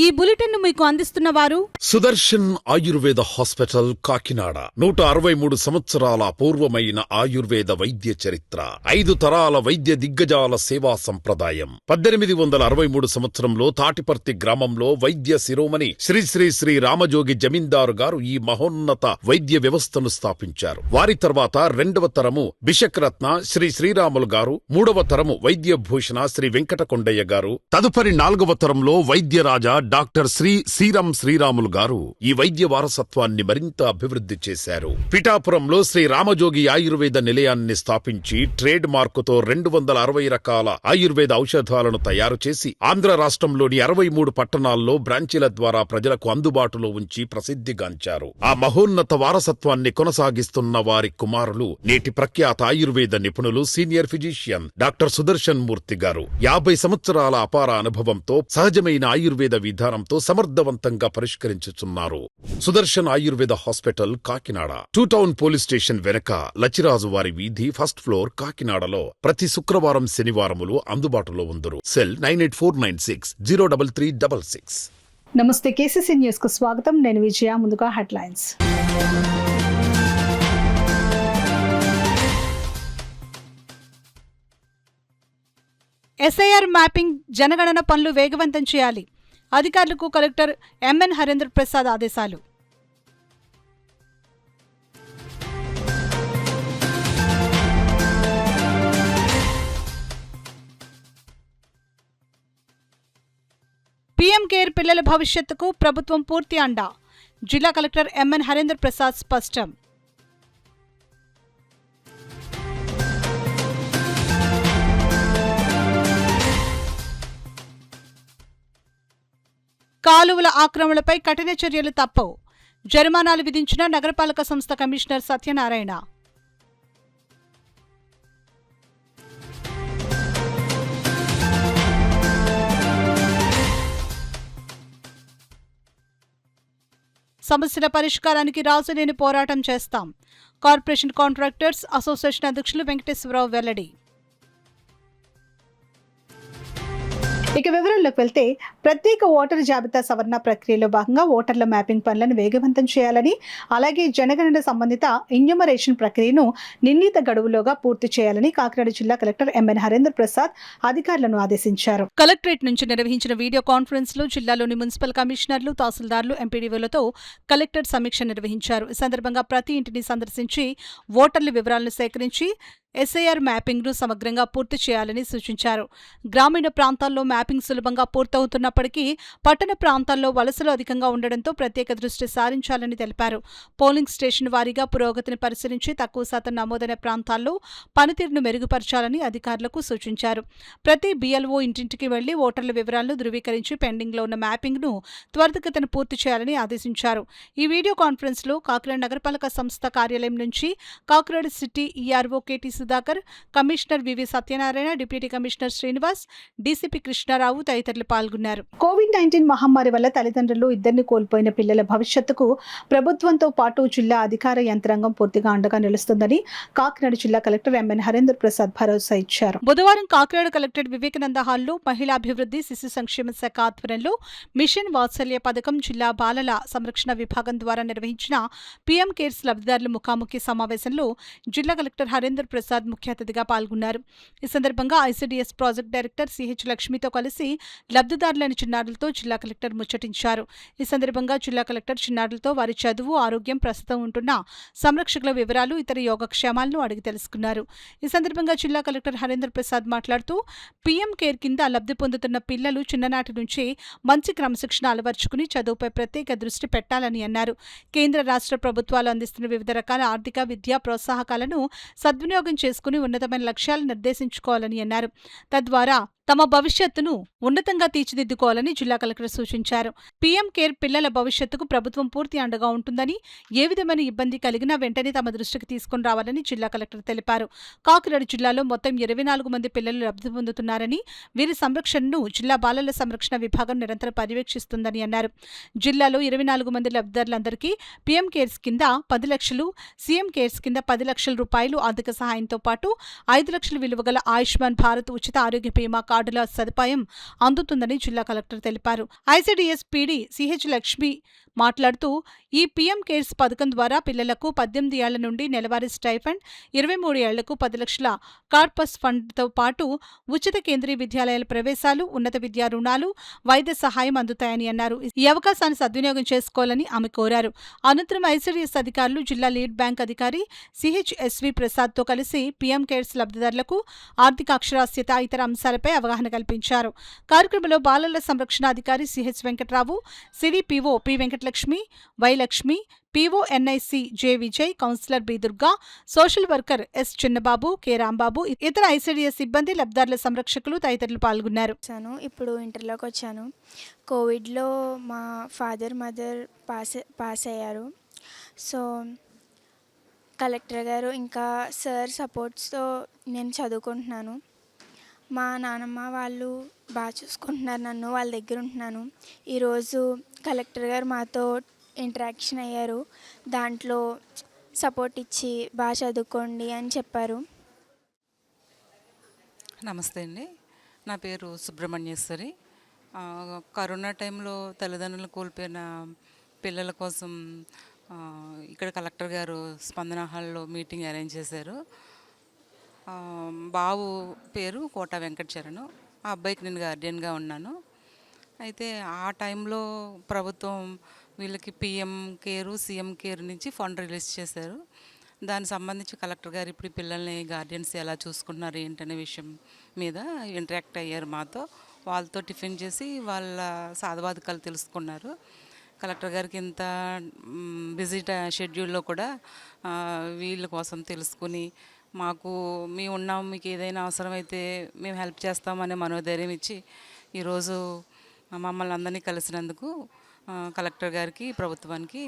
ఈ బులెటిన్ ను మీకు అందిస్తున్న వారు సుదర్శన్ ఆయుర్వేద హాస్పిటల్ కాకినాడ. 163 సంవత్సరాల పూర్వమైన ఆయుర్వేద వైద్య చరిత్ర, 5 తరాల వైద్య దిగ్గజాల సేవా సంప్రదాయం. 1863 సంవత్సరంలో తాటిపర్తి గ్రామంలో వైద్య శిరోమణి శ్రీ శ్రీ శ్రీ రామజోగి జమీందారు గారు ఈ మహోన్నత వైద్య వ్యవస్థను స్థాపించారు. వారి తర్వాత 2వ తరము బిషక్రత్న శ్రీ శ్రీరాములు గారు, 3వ తరము వైద్య భూషణ శ్రీ వెంకటకొండయ్య గారు, తదుపరి 4వ తరంలో వైద్యరాజా డాక్టర్ శ్రీ శ్రీరామ్ శ్రీరాములు గారు ఈ వైద్య వారసత్వాన్ని మరింత అభివృద్ధి చేశారు. పిఠాపురంలో శ్రీ రామజోగి ఆయుర్వేద నిలయాన్ని స్థాపించి ట్రేడ్ మార్కుతో 260 రకాల ఆయుర్వేద ఔషధాలను తయారు చేసి ఆంధ్ర రాష్ట్రంలోని 63 పట్టణాల్లో బ్రాంచీల ద్వారా ప్రజలకు అందుబాటులో ఉంచి ప్రసిద్ధిగాంచారు. ఆ మహోన్నత వారసత్వాన్ని కొనసాగిస్తున్న వారి కుమారులు నేటి ప్రఖ్యాత ఆయుర్వేద నిపుణులు senior physician doctor Sudarshan Murthy garu. 50 సంవత్సరాల అపార అనుభవంతో సహజమైన ఆయుర్వేద విధానంతో సమర్థవంతంగా పరిష్కరించుచున్నారు. Sudarshan Ayurveda hospital Kakinada, 2 town police station వెనక లచ్చిరాజు వారి వీధి, 1st ఫ్లోర్, కాకినాడలో ప్రతి శుక్రవారం శనివారములు అందుబాటులో ఉందరు. సెల్ 9849603366. నమస్తే, కేసీసీ న్యూస్ కు స్వాగతం. నేను విజయ. ముందుగా హెడ్లైన్స్. ఎస్ఐఆర్ మ్యాపింగ్ జనగణన పనులు వేగవంతం చేయాలి. అధికారులకు కలెక్టర్ ఎంఎన్ హరేంద్ర ప్రసాద్ ఆదేశాలు. పీఎం కేర్ పిల్లల భవిష్యత్తుకు ప్రభుత్వం పూర్తి అండ. జిల్లా కలెక్టర్ ఎంఎన్ హరేంద్ర ప్రసాద్ స్పష్టం. కాలువల ఆక్రమణలపై కఠిన చర్యలు తప్పవు. జరిమానాలు విధించిన నగరపాలక సంస్థ కమిషనర్ సత్యనారాయణ. సమస్యల పరిష్కారానికి రాజులేని పోరాటం చేస్తాం. కార్పొరేషన్ కాంట్రాక్టర్స్ అసోసియేషన్ అధ్యక్షులు వెంకటేశ్వరరావు వెల్లడి. ఇక వివరాల్లోకి వెళ్తే, ప్రత్యేక ఓటరు జాబితా సవరణ ప్రక్రియలో భాగంగా ఓటర్ల మ్యాపింగ్ పనులను వేగవంతం చేయాలని, అలాగే జనగణన సంబంధిత ఎన్యూమరేషన్ ప్రక్రియను నిర్ణీత గడువులోగా పూర్తి చేయాలని కాకినాడ జిల్లా కలెక్టర్ ఎంఎన్ హరేంద్ర ప్రసాద్ అధికారులను ఆదేశించారు. కలెక్టరేట్ నుంచి నిర్వహించిన వీడియో కాన్ఫరెన్స్ లో జిల్లాలోని మున్సిపల్ కమిషనర్లు, తహసీల్దార్లు, ఎంపీడీఓలతో కలెక్టర్ సమీక్ష నిర్వహించారు. ఈ సందర్భంగా ప్రతి ఇంటిని సందర్శించి ఓటర్ల వివరాలను సేకరించి ఎస్ఐఆర్ మ్యాపింగ్ ను సమగ్రంగా పూర్తి చేయాలని సూచించారు. గ్రామీణ ప్రాంతాల్లో మ్యాపింగ్ సులభంగా పూర్తవుతున్నప్పటికీ పట్టణ ప్రాంతాల్లో వలసలు అధికంగా ఉండడంతో ప్రత్యేక దృష్టి సారించాలని తెలిపారు. పోలింగ్ స్టేషన్ వారీగా పురోగతిని పరిశీలించి తక్కువ శాతం నమోదైన ప్రాంతాల్లో పనితీరును మెరుగుపరచాలని అధికారులకు సూచించారు. ప్రతి బీఎల్ఓ ఇంటింటికి వెళ్లి ఓటర్ల వివరాలను ధృవీకరించి పెండింగ్లో ఉన్న మ్యాపింగ్ ను త్వరితగతిన పూర్తి చేయాలని ఆదేశించారు. ఈ వీడియో కాన్ఫరెన్స్ లో కాకినాడ నగరపాలక సంస్థ కార్యాలయం నుంచి Kakinada city ERO KT Sudhakar, commissioner VV Satyanarayana, deputy commissioner Srinivas, DCP Krishnarao తదితరులు పాల్గొన్నారు. కోవిడ్-19 మహమ్మారి వల్ల తల్లిదండ్రులు ఇద్దరిని కోల్పోయిన పిల్లల భవిష్యత్తుకు ప్రభుత్వంతో పాటు జిల్లా అధికార యంత్రాంగం పూర్తిగా అండగా నిలుస్తుందని కాకినాడ జిల్లా కలెక్టర్ ఎంఎన్ హరేంద్ర ప్రసాద్ భరోసా ఇచ్చారు. బుధవారం కాకినాడ కలెక్టరేట్ వివేకానంద హాల్లో మహిళాభివృద్ధి, శిశు సంక్షేమ శాఖ ఆధ్వర్యంలో మిషన్ వాత్సల్య పథకం జిల్లా బాలల సంరక్షణ విభాగం ద్వారా నిర్వహించిన పీఎం కేర్స్ లబ్ధిదారుల ముఖాముఖి సమావేశంలో జిల్లా కలెక్టర్ హరేంద్ర ప్రసాద్ ముఖ్య అతిథిగా పాల్గొన్నారు. ఈ సందర్భంగా ఐసీడీఎస్ ప్రాజెక్ట్ డైరెక్టర్ సిహెచ్ లక్ష్మితో కలిసి లబ్ధిదారులైన చిన్నారులతో జిల్లా కలెక్టర్ ముచ్చటించారు. ఈ సందర్భంగా జిల్లా కలెక్టర్ చిన్నారులతో వారి చదువు, ఆరోగ్యం, ప్రస్తుతం ఉంటున్న సంరక్షకుల వివరాలు, ఇతర యోగక్షేమాలను అడిగి తెలుసుకున్నారు. ఈ సందర్భంగా జిల్లా కలెక్టర్ హరేంద్ర ప్రసాద్ మాట్లాడుతూ పీఎం కేర్ కింద లబ్ధి పొందుతున్న పిల్లలు చిన్ననాటి నుంచి మంచి క్రమశిక్షణ అలవర్చుకుని చదువుపై ప్రత్యేక దృష్టి పెట్టాలని అన్నారు. కేంద్ర, రాష్ట్ర ప్రభుత్వాలు అందిస్తున్న వివిధ రకాల ఆర్థిక, విద్యా ప్రోత్సాహకాలను సద్వినియోగం చేసుకుని ఉన్నతమైన లక్ష్యాలు నిర్దేశించుకోవాలని అన్నారు. తద్వారా తమ భవిష్యత్తును ఉన్నతంగా తీర్చిదిద్దుకోవాలని జిల్లా కలెక్టర్ సూచించారు. పీఎం కేర్ పిల్లల భవిష్యత్తుకు ప్రభుత్వం పూర్తి అండగా ఉంటుందని, ఏ విధమైన ఇబ్బంది కలిగినా వెంటనే తమ దృష్టికి తీసుకుని రావాలని జిల్లా కలెక్టర్ తెలిపారు. కాకినాడ జిల్లాలో మొత్తం 24 మంది పిల్లలు లబ్ధి పొందుతున్నారని, వీరి సంరక్షణను జిల్లా బాలల సంరక్షణ విభాగం నిరంతరం పర్యవేక్షిస్తుందని అన్నారు. జిల్లాలో 24 మంది లబ్ధిదారులందరికీ పీఎం కేర్స్ కింద 10 లక్షలు, సీఎం కేర్స్ కింద 10 లక్షల రూపాయలు ఆర్థిక సహాయంతో పాటు 5 లక్షల విలువ గల ఆయుష్మాన్ భారత్ ఉచిత ఆరోగ్య బీమా కార్డుల సదుపాయం అందుతుందని జిల్లా కలెక్టర్ తెలిపారు. ఐసీడీఎస్ పీడీ సిహెచ్ లక్ష్మి మాట్లాడుతూ ఈ పీఎం కేర్స్ పథకం ద్వారా పిల్లలకు 18 ఏళ్ల నుండి నెలవారీ స్టైఫండ్, 23 ఏళ్లకు 10 లక్షల కార్పస్ ఫండ్తో పాటు ఉచిత కేంద్రీయ విద్యాలయాల ప్రవేశాలు, ఉన్నత విద్యా రుణాలు, వైద్య సహాయం అందుతాయని అన్నారు. ఈ అవకాశాన్ని సద్వినియోగం చేసుకోవాలని ఆమె కోరారు. అనంతరం ఐసీడీఎస్ అధికారులు జిల్లా లీడ్ బ్యాంక్ అధికారి సిహెచ్ఎస్వి ప్రసాద్తో కలిసి పీఎం కేర్స్ లబ్ధిదారులకు ఆర్థిక అక్షరాస్యత, ఇతర అంశాలపై అవగాహన కల్పించారు. కార్యక్రమంలో బాలల సంరక్షణ అధికారి CH Venkatrao, CDPO P Venkatalakshmi, Y Lakshmi, PO NIC J Vijay, counsellor B Durga, social worker S Chinnababu, K Rambabu, ఇతర ఐసీడీఎస్ సిబ్బంది, లబ్ధిదారుల సంరక్షకులు తదితరులు పాల్గొన్నారు. ఇప్పుడు ఇంటర్లోకి వచ్చాను. కోవిడ్లో మా ఫాదర్ మదర్ పాస్ అయ్యారు. సో కలెక్టర్ గారు ఇంకా సార్ సపోర్ట్స్తో నేను చదువుకుంటున్నాను. మా నాన్నమ్మ వాళ్ళు బాగా చూసుకుంటున్నారు నన్ను, వాళ్ళ దగ్గర ఉంటున్నాను. ఈరోజు కలెక్టర్ గారు మాతో ఇంటరాక్షన్ అయ్యారు. దాంట్లో సపోర్ట్ ఇచ్చి బాగా చదువుకోండి అని చెప్పారు. నమస్తే అండి, నా పేరు సుబ్రహ్మణ్యేశ్వరి. కరోనా టైంలో తల్లిదండ్రులు కోల్పోయిన పిల్లల కోసం ఇక్కడ కలెక్టర్ గారు స్పందన హాల్లో మీటింగ్ అరేంజ్ చేశారు. బాబు పేరు కోట వెంకటచరణ్. ఆ అబ్బాయికి నేను గార్డియన్గా ఉన్నాను. అయితే ఆ టైంలో ప్రభుత్వం వీళ్ళకి పిఎం కేరు, సీఎం కేర్ నుంచి ఫండ్ రిలీజ్ చేశారు. దానికి సంబంధించి కలెక్టర్ గారు ఇప్పుడు పిల్లల్ని గార్డియన్స్ ఎలా చూసుకుంటున్నారు ఏంటనే విషయం మీద ఇంటరాక్ట్ అయ్యారు మాతో. వాళ్ళతో టిఫిన్ చేసి వాళ్ళ సాధబాధకాలు తెలుసుకున్నారు. కలెక్టర్ గారికి ఇంత బిజీ షెడ్యూల్లో కూడా వీళ్ళ కోసం తెలుసుకుని మేము ఉన్నాం, మీకు ఏదైనా అవసరమైతే మేము హెల్ప్ చేస్తామనే మనోధైర్యం ఇచ్చి ఈరోజు మమ్మల్ని అందరినీ కలిసినందుకు కలెక్టర్ గారికి, ప్రభుత్వానికి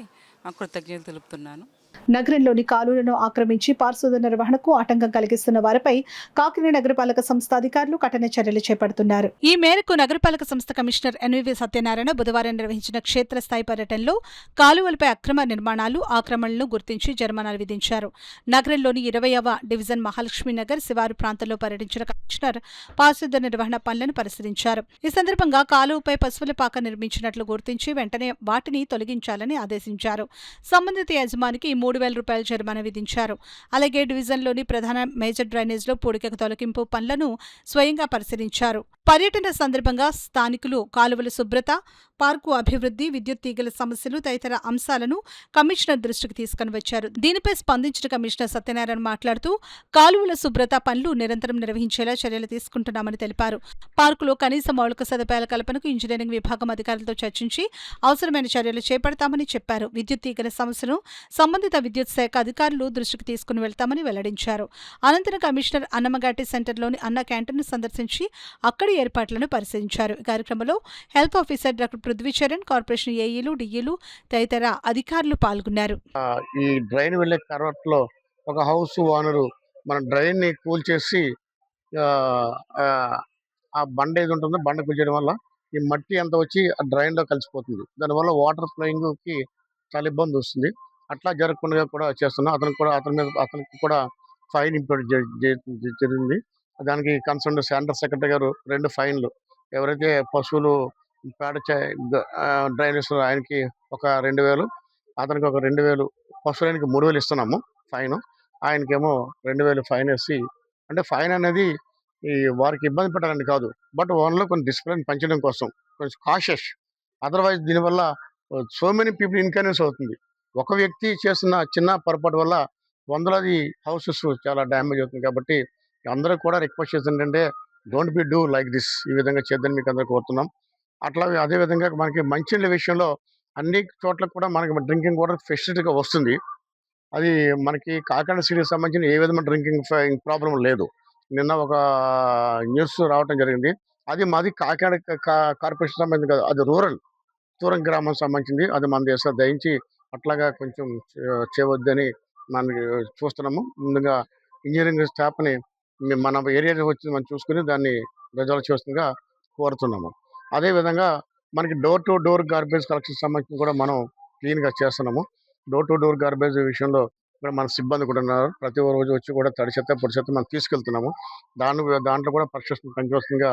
కృతజ్ఞతలు తెలుపుతున్నాను. నగరంలోని కాలువలను ఆక్రమించి పారిశుధ్య నిర్వహణకు ఆటంకం కలిగిస్తున్న వారిపై కాకినాడ నగరపాలక సంస్థ అధికారులు కఠిన చర్యలు చేపడుతున్నారు. ఈ మేరకు నగరపాలక సంస్థ కమిషనర్ ఎన్వివి సత్యనారాయణ బుధవారం నిర్వహించిన క్షేత్రస్థాయి పర్యటనలో కాలువలపై అక్రమ నిర్మాణాలు, ఆక్రమణలను గుర్తించి జరిమానాలు విధించారు. నగరంలోని 20వ డివిజన్ మహాలక్ష్మి నగర్ శివారు ప్రాంతంలో పర్యటించిన కమిషనర్ పారిశుధ్య నిర్వహణ పనులను పరిశీలించారు. ఈ సందర్భంగా కాలువపై పశువుల పాక నిర్మించినట్లు గుర్తించి వెంటనే వాటిని తొలగించాలని ఆదేశించారు. సంబంధిత యజమానికి 3,000 రూపాయల జరిమానా విధించారు. అలాగే డివిజన్లోని ప్రధాన మేజర్ డ్రైనేజ్లో పూడిక తొలగింపు పనులను స్వయంగా పరిశీలించారు. పర్యటన సందర్భంగా స్థానికులు కాలువల శుభ్రత, పార్కు అభివృద్ధి, విద్యుత్ తీగల సమస్యలు తదితర అంశాలను కమిషనర్ దృష్టికి తీసుకుని వచ్చారు. దీనిపై స్పందించిన కమిషనర్ సత్యనారాయణ మాట్లాడుతూ కాలువల శుభ్రత పనులు నిరంతరం నిర్వహించేలా చర్యలు తీసుకుంటున్నామని తెలిపారు. పార్కులో కనీస మౌలిక సదుపాయాల కల్పనకు ఇంజనీరింగ్ విభాగం అధికారులతో చర్చించి అవసరమైన చర్యలు చేపడతామని చెప్పారు. విద్యుత్ తీగల సమస్యను సంబంధిత విద్యుత్ శాఖ అధికారులు దృష్టికి తీసుకుని వెళ్తామని వెల్లడించారు. అనంతరం కమిషనర్ అన్నమఘాటి సెంటర్లోని అన్న క్యాంటీన్ను సందర్శించి అక్కడి ఏర్పాట్లను పరిశీలించారు. ఈ కార్యక్రమంలో health officer doctor Prithvicharan, corporation ఏఈలు, డిఈలు తదితర అధికారులు పాల్గొన్నారు. ఈ డ్రైన్ వెళ్లే కరవట్లో ఒక హౌస్ ఓనరు మన డ్రైన్ ని కూల్చేసి ఆ బండ ఏది ఉంటుందో బండ కూల్చేయడం వల్ల ఈ మట్టి అంతా వచ్చి ఆ డ్రైన్ లో కలిసిపోతుంది. దానివల్ల వాటర్ ఫ్లోయింగ్ కి చాలా ఇబ్బంది వస్తుంది. అట్లా జరగకుండా కూడా చేస్తున్నాం. అతనికి కూడా ఫైన్ ఇంపోర్ట్ జరిగింది. దానికి కన్సర్న్ సెంటర్ సెక్రటరీ గారు 2 ఫైన్లు, ఎవరైతే పశువులు పేడ డ్రైనేజ్ ఆయనకి ఒక 2,000, అతనికి ఒక 2,000, పశువులకి 3,000 ఇస్తున్నాము ఫైన్. ఆయనకేమో 2,000 ఫైన్ వేసి, అంటే ఫైన్ అనేది ఈ వారికి ఇబ్బంది పెట్టాలని కాదు, బట్ ఓన్లో కొన్ని డిసిప్లిన్ పెంచడం కోసం కొంచెం కాషియస్. అదర్వైజ్ దీనివల్ల సో మెనీ పీపుల్ ఇన్కన్వీనియన్స్ అవుతుంది. ఒక వ్యక్తి చేస్తున్న చిన్న పొరపాటు వల్ల వందలాది హౌసెస్ చాలా డ్యామేజ్ అవుతుంది. కాబట్టి అందరూ కూడా రిక్వెస్ట్ చేస్తుంది ఏంటంటే don't be do like this, ఈ విధంగా చేద్దని మీకు అందరూ కోరుతున్నాం. అట్లా అదేవిధంగా మనకి మంచినీళ్ళ విషయంలో అన్ని చోట్ల కూడా మనకి డ్రింకింగ్ వాటర్ ఫెసిలిటీగా వస్తుంది. అది మనకి కాకినాడ సిటీకి సంబంధించిన ఏ విధమైన డ్రింకింగ్ ప్రాబ్లం లేదు. నిన్న ఒక న్యూస్ రావటం జరిగింది. అది మాది కాకినాడ కార్పొరేషన్ సంబంధించి కాదు, అది రూరల్ గ్రామం సంబంధించింది. అది మన దేశం దయించి అట్లాగా కొంచెం చేయవద్దని మనకి చూస్తున్నాము. ముందుగా ఇంజనీరింగ్ స్టాఫ్ని మన ఏరియాకి వచ్చి మనం చూసుకుని దాన్ని రిజాల్వ్ చేస్తుందిగా కోరుతున్నాము. అదేవిధంగా మనకి door to door garbage collection సంబంధించి కూడా మనం క్లీన్గా చేస్తున్నాము. డోర్ టు డోర్ గార్బేజ్ విషయంలో కూడా మన సిబ్బంది కూడా ఉన్నారు. ప్రతి రోజు వచ్చి కూడా తడి చెత్త పొడి చెత్త మనం తీసుకెళ్తున్నాము. దాంట్లో కూడా పరిశుభ్రతను పెంచవలసిందిగా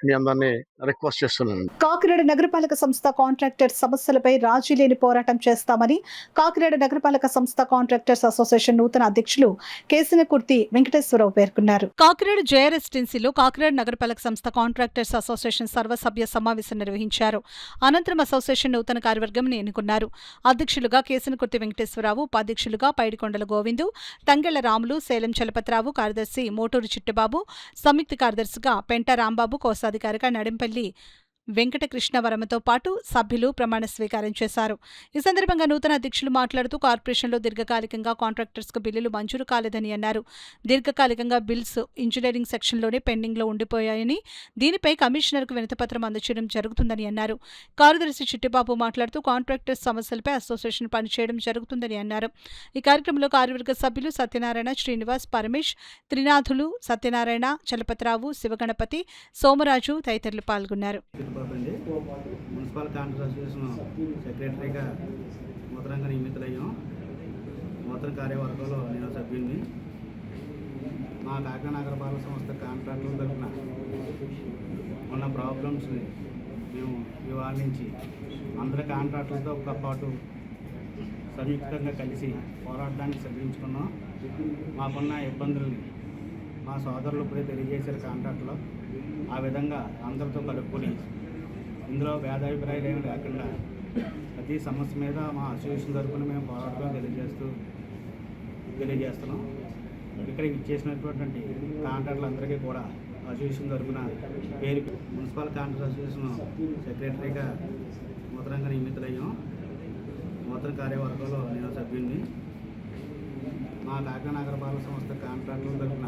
మీ అందరినీ రిక్వెస్ట్ చేస్తున్నాను. కాకినాడ నగరపాలక సంస్థ కాంట్రాక్టర్స్ సమస్యలపై రాజీ లేని పోరాటం చేస్తామని కాకినాడ నగరపాలక సంస్థ కాంట్రాక్టర్స్ అసోసియేషన్ నూతన అధ్యక్షులు కేసినకుర్తి వెంకటేశ్వరరావు పేర్కొన్నారు. కాకినాడ జయ రెసిడెన్సీలో కాకినాడ నగరపాలక సంస్థ కాంట్రాక్టర్స్ అసోసియేషన్ సర్వసభ్య సమావేశం నిర్వహించారు. అనంతరం అసోసియేషన్ నూతన కార్యవర్గంని ఎన్నుకున్నారు. అధ్యక్షులుగా కేసినకుర్తి వెంకటేశ్వరరావు, ఉపాధ్యక్షులుగా పైడికొండల గోవిందు, తంగెళ్ల రాములు, సేలం చలపతిరావు, కార్యదర్శి మోటూరు చిట్టుబాబు, సంయుక్త కార్యదర్శిగా పెంట రాంబాబు, కోశాధికారిగా నడింపల్లి వెంకటకృష్ణవరమతో పాటు సభ్యులు ప్రమాణ స్వీకారం చేశారు. ఈ సందర్భంగా నూతన అధ్యక్షులు మాట్లాడుతూ కార్పొరేషన్లో దీర్ఘకాలికంగా కాంట్రాక్టర్స్కు బిల్లులు మంజూరు కాలేదని అన్నారు. దీర్ఘకాలికంగా బిల్స్ ఇంజనీరింగ్ సెక్షన్లోనే పెండింగ్లో ఉండిపోయాయని, దీనిపై కమిషనర్కు వినతిపత్రం అందజేయడం జరుగుతుందని అన్నారు. కార్యదర్శి చిట్టిబాబు మాట్లాడుతూ కాంట్రాక్టర్స్ సమస్యలపై అసోసియేషన్ పనిచేయడం జరుగుతుందని అన్నారు. ఈ కార్యక్రమంలో కార్యవర్గ సభ్యులు సత్యనారాయణ, శ్రీనివాస్, పరమేష్, త్రినాథులు, సత్యనారాయణ, చలపతిరావు, శివగణపతి, సోమరాజు తదితరులు పాల్గొన్నారు. మున్సిపల్ కాంట్రాక్ట్ అసోసియేషన్ సెక్రటరీగా నూతనంగా నియమితులయ్యాం. నూతన కార్యవర్గంలో నేను సభ్యుడిని. మా కాకినాడ నగరపాలక సంస్థ కాంట్రాక్టుల తరఫున ఉన్న ప్రాబ్లమ్స్ని మేము నివారించి అందరి కాంట్రాక్టులతో పాటు సంయుక్తంగా కలిసి పోరాడడానికి సిద్ధించుకున్నాం. మాకున్న ఇబ్బందుల్ని మా సోదరులు ఇప్పుడే తెలియజేశారు కాంట్రాక్ట్లో. ఆ విధంగా అందరితో కలుపుకొని ఇందులో భేదాభిప్రాయాలు ఏమి లేకుండా ప్రతి సమస్య మీద మా అసోసియేషన్ తరఫున మేము పోరాటం తెలియజేస్తున్నాం. ఇక్కడ ఇచ్చేసినటువంటి కాంట్రాక్టులందరికీ కూడా అసోసియేషన్ తరఫున పేరు మున్సిపల్ కాంట్రాక్ట్ అసోసియేషన్ సెక్రటరీగా నూతనంగా నియమితులయ్యాం. నూతన కార్యవర్గంలో నేను సభ్యుడిని. మా కాకినాడ నగరపాలక సంస్థ కాంట్రాక్టుల తరఫున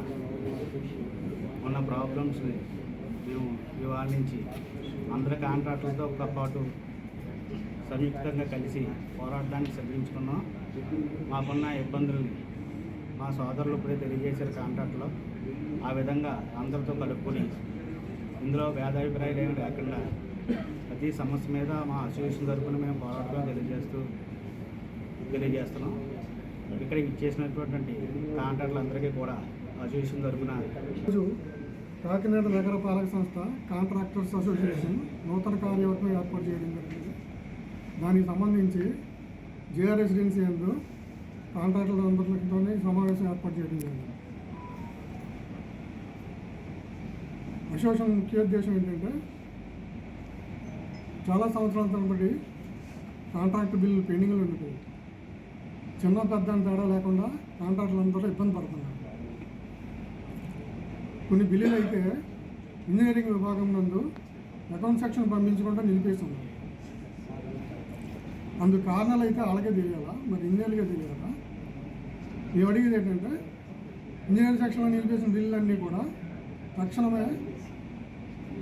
ఉన్న ప్రాబ్లమ్స్ని మేము నివారించి అందరి కాంట్రాక్టులతో పాటు సంయుక్తంగా కలిసి పోరాడడానికి సిద్ధించుకున్నాం. మాకున్న ఇబ్బందుల్ని మా సోదరులు ఇప్పుడే తెలియజేశారు కాంట్రాక్ట్లో. ఆ విధంగా అందరితో కలుపుకొని ఇందులో భేదాభిప్రాయాలు ఏమి లేకుండా ప్రతి సమస్య మీద మా అసోసియేషన్ తరఫున మేము పోరాటం తెలియజేస్తున్నాం. ఇక్కడ ఇచ్చేసినటువంటి కాంట్రాక్టులందరికీ కూడా అసోసియేషన్ తరఫున కాకినాడ నగరపాలక సంస్థ కాంట్రాక్టర్స్ అసోసియేషన్ నూతన కార్యవర్గం ఏర్పాటు చేయడం జరిగింది. దానికి సంబంధించి జే రెసిడెన్సీ యందు కాంట్రాక్టర్లందరితోనే సమావేశం ఏర్పాటు చేయడం జరిగింది. అసోసియేషన్ ముఖ్య ఉద్దేశం ఏంటంటే చాలా సంవత్సరాల తరబడి కాంట్రాక్ట్ బిల్లు పెండింగ్లో ఉండిపోయి చిన్న పెద్ద తేడా లేకుండా కాంట్రాక్టర్లందరూ ఇబ్బంది పడుతున్నారు. కొన్ని బిల్లులు అయితే ఇంజనీరింగ్ విభాగం నందు అకౌంట్ సెక్షన్ పంపించకుండా నిలిపేస్తున్నారు. అందుకు కారణాలు అయితే అలాగే తెలియాలా, మరి ఇంజనీర్గా తెలియాలా? మేము అడిగేది ఏంటంటే ఇంజనీరింగ్ సెక్షన్లో నిలిపేసిన బిల్లులన్నీ కూడా తక్షణమే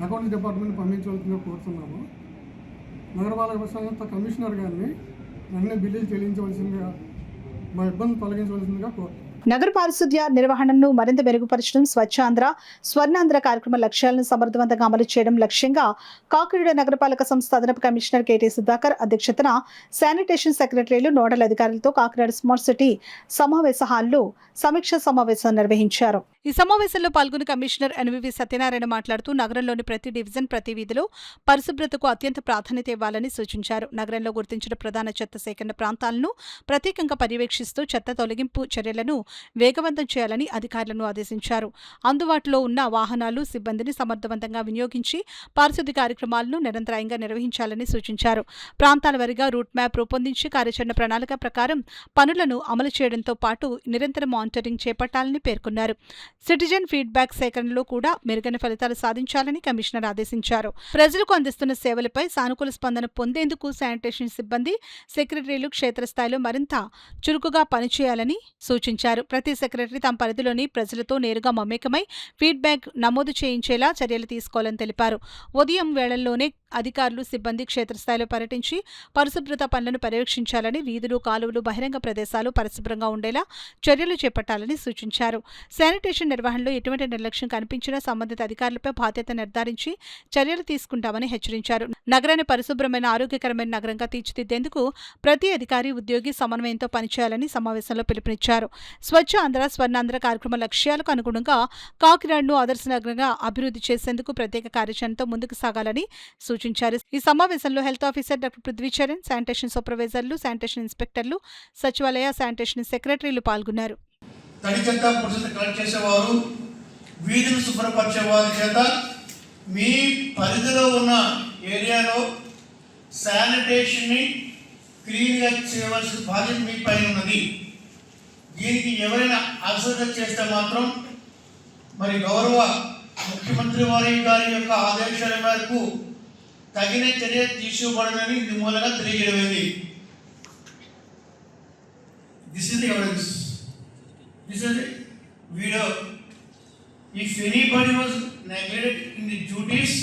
అకౌంట్స్ డిపార్ట్మెంట్ పంపించవలసిందిగా కోరుతున్నాము. నగరపాలక సంస్థ కమిషనర్ గారిని వెంటనే బిల్లులు చెల్లించవలసిందిగా, మా ఇబ్బంది తొలగించవలసిందిగా కోరుతున్నాం. నగర పారిశుద్ధ్య నిర్వహణను మరింత మెరుగుపరచడం, స్వచ్ఛాంధ్ర, స్వర్ణాంధ్ర కార్యక్రమ లక్ష్యాలను సమర్థవంతంగా అమలు చేయడం లక్ష్యంగా కాకినాడ నగరపాలక సంస్థ అదనపు కమిషనర్ కెటి సుధాకర్ అధ్యక్షతన శానిటేషన్ సెక్రటరీలు, నోడల్ అధికారులతో కాకినాడ స్మార్ట్ సిటీ సమావేశ హాల్లో సమీక్షా సమావేశం నిర్వహించారు. ఈ సమావేశంలో పాల్గొన్న కమిషనర్ ఎన్వివి సత్యనారాయణ మాట్లాడుతూ నగరంలోని ప్రతి డివిజన్, ప్రతి వీధిలో పరిశుభ్రతకు అత్యంత ప్రాధాన్యత ఇవ్వాలని సూచించారు. నగరంలో గుర్తించిన ప్రధాన చెత్త సేకరణ ప్రాంతాలను ప్రత్యేకంగా పర్యవేక్షిస్తూ చెత్త తొలగింపు చర్యలను వేగవంతం చేయాలని అధికారులను ఆదేశించారు. అందుబాటులో ఉన్న వాహనాలు, సిబ్బందిని సమర్థవంతంగా వినియోగించి పారిశుద్ధ్య కార్యక్రమాలను నిరంతరాయంగా నిర్వహించాలని సూచించారు. ప్రాంతాల వారీగా రూట్ మ్యాప్ రూపొందించి కార్యాచరణ ప్రణాళిక ప్రకారం పనులను అమలు చేయడంతో పాటు నిరంతర మానిటరింగ్ చేపట్టాలని పేర్కొన్నారు. సిటిజన్ ఫీడ్బ్యాక్ సేకరణలో కూడా మెరుగైన ఫలితాలు సాధించాలని కమిషనర్ ఆదేశించారు. ప్రజలకు అందిస్తున్న సేవలపై సానుకూల స్పందన పొందేందుకు శానిటేషన్ సిబ్బంది, సెక్రటరీలు క్షేత్రస్థాయిలో మరింత చురుకుగా పనిచేయాలని సూచించారు. ప్రతి సెక్రటరీ తమ పరిధిలోని ప్రజలతో నేరుగా మమేకమై ఫీడ్బ్యాక్ నమోదు చేయించేలా చర్యలు తీసుకోవాలని తెలిపారు. ఉదయం వేళల్లోనే అధికారులు, సిబ్బంది క్షేత్రస్థాయిలో పర్యటించి పరిశుభ్రత పనులను పర్యవేక్షించాలని, వీధులు, కాలువలు, బహిరంగ ప్రదేశాలు పరిశుభ్రంగా ఉండేలా చర్యలు చేపట్టాలని సూచించారు. శానిటేషన్ నిర్వహణలో ఎటువంటి నిర్లక్ష్యం కనిపించినా సంబంధిత అధికారులపై బాధ్యత నిర్ధారించి చర్యలు తీసుకుంటామని హెచ్చరించారు. నగరాన్ని పరిశుభ్రమైన, ఆరోగ్యకరమైన నగరంగా తీర్చిదిద్దేందుకు ప్రతి అధికారి, ఉద్యోగి సమన్వయంతో పనిచేయాలని సమావేశంలో పిలుపునిచ్చారు. స్వచ్ఛ ఆంధ్ర స్వర్ణాంధ్ర కార్యక్రమ లక్ష్యాలకు అనుగుణంగా కాకినాడను ఆదర్శ నగరంగా అభివృద్ధి చేసేందుకు ప్రత్యేక కార్యాచరణతో ముందుకు సాగాలని సూచించారు. ఈ సమావేశంలో health officer doctor Prithvicharan, sanitation సూపర్వైజర్లు, శానిటేషన్ ఇన్స్పెక్టర్లు, సచివాలయ శానిటేషన్ సెక్రటరీలు పాల్గొన్నారు. తడి చెత్త పొడి చెత్త కలెక్ట్ చేసేవారు, వీధులు శుభ్రపరిచే వారి చేత మీ పరిధిలో ఉన్న ఏరియాలో శానిటేషన్ని క్లీన్గా చేయవలసిన బాధ్యత మీ పైన ఉన్నది. దీనికి ఎవరైనా అశ్రద్ధ చేస్తే మాత్రం మరి గౌరవ ముఖ్యమంత్రి గారి యొక్క ఆదేశాల మేరకు తగిన చర్య తీసుకోబడదని ఇది మూలంగా తెలియజేయమైంది. This is the evidence. This is video. If anybody was neglected in the duties,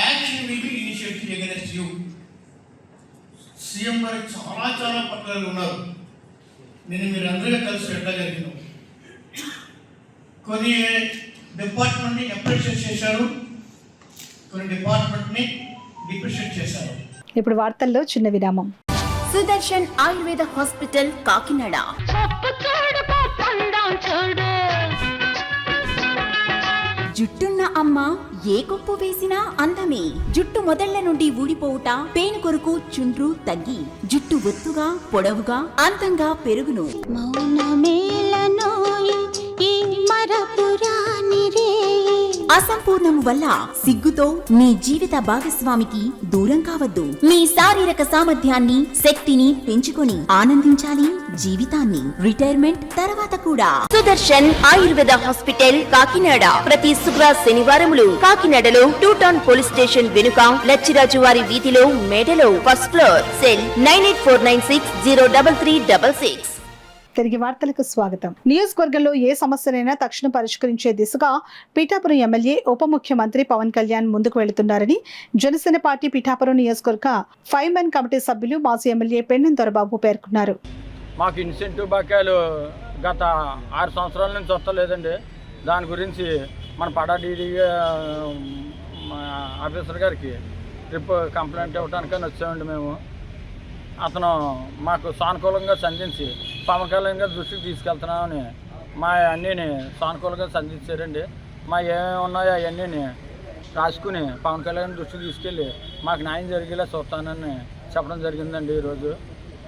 action will be initiated against you. CM గారు చాలా పట్టుదలగా ఉన్నారు. నేను మీరందరిగా కలిసి ఎట్లా జరిగినాం. కొన్ని డిపార్ట్మెంట్ని అప్రిషియేట్ చేశారు, కొన్ని డిపార్ట్మెంట్ని డిప్రిషియేట్ చేశారు. ఇప్పుడు వార్తల్లో చిన్న విరామం. సుదర్శన్ ఆయుర్వేద హాస్పిటల్ కాకినాడ. జుట్టున్న అమ్మ ఏ కొప్పు వేసినా అందమే. జుట్టు మొదళ్ల నుండి ఊడిపోవుట, పేను కొరకు చుండ్రు తగ్గి జుట్టు ఒత్తుగా పొడవుగా అందంగా పెరుగును. అసంపూర్ణము వల్ల సిగ్గుతో మీ జీవిత భాగస్వామికి దూరం కావద్దు. మీ శారీరక సామర్థ్యాన్ని, శక్తిని పెంచుకొని ఆనందించాలి జీవితాన్ని, రిటైర్మెంట్ తర్వాత కూడా. సుదర్శన్ ఆయుర్వేద హాస్పిటల్ కాకినాడ. ప్రతి శుక్ర శనివారములు కాకినాడలో 2 టౌన్ పోలీస్ స్టేషన్ వెనుక లచ్చిరాజు వారి వీధిలో మేడలో ఫస్ట్ ఫ్లోర్. సెల్ 9849603366. తిరిగి వార్తలకు స్వాగతం. నియోజకవర్గంలో ఏ సమస్యనైనా తక్షణం పరిష్కరించే దిశగా పిఠాపురం ఎమ్మెల్యే ఉప ముఖ్యమంత్రి పవన్ కళ్యాణ్ ముందుకు వెళుతున్నారని జనసేన పార్టీ పిఠాపురం నియోజకవర్గ 5 మెన్ కమిటీ సభ్యులు మాజీ ఎమ్మెల్యే పెన్నెం దొరబాబు పేర్కొన్నారు. మాకు ఇన్సెంటివ్ బకాయిలు గత 6 సంవత్సరాల నుంచి వస్తలేదండి. దాని గురించి మన పడాడీడీ ఆఫీసర్ గారికి ట్రిప్ కంప్లైంట్ ఇవ్వడానికని వచ్చామండి మేము. అతను మాకు సానుకూలంగా సంధించి పవన్ కళ్యాణ్ గారి దృష్టికి తీసుకెళ్తున్నామని మా అన్నీని సానుకూలంగా సంధించారండి. మా ఏమేమి ఉన్నాయో అవన్నీ రాసుకుని పవన్ కళ్యాణ్ దృష్టికి తీసుకెళ్ళి మాకు న్యాయం జరిగేలా చూస్తానని చెప్పడం జరిగిందండి ఈరోజు.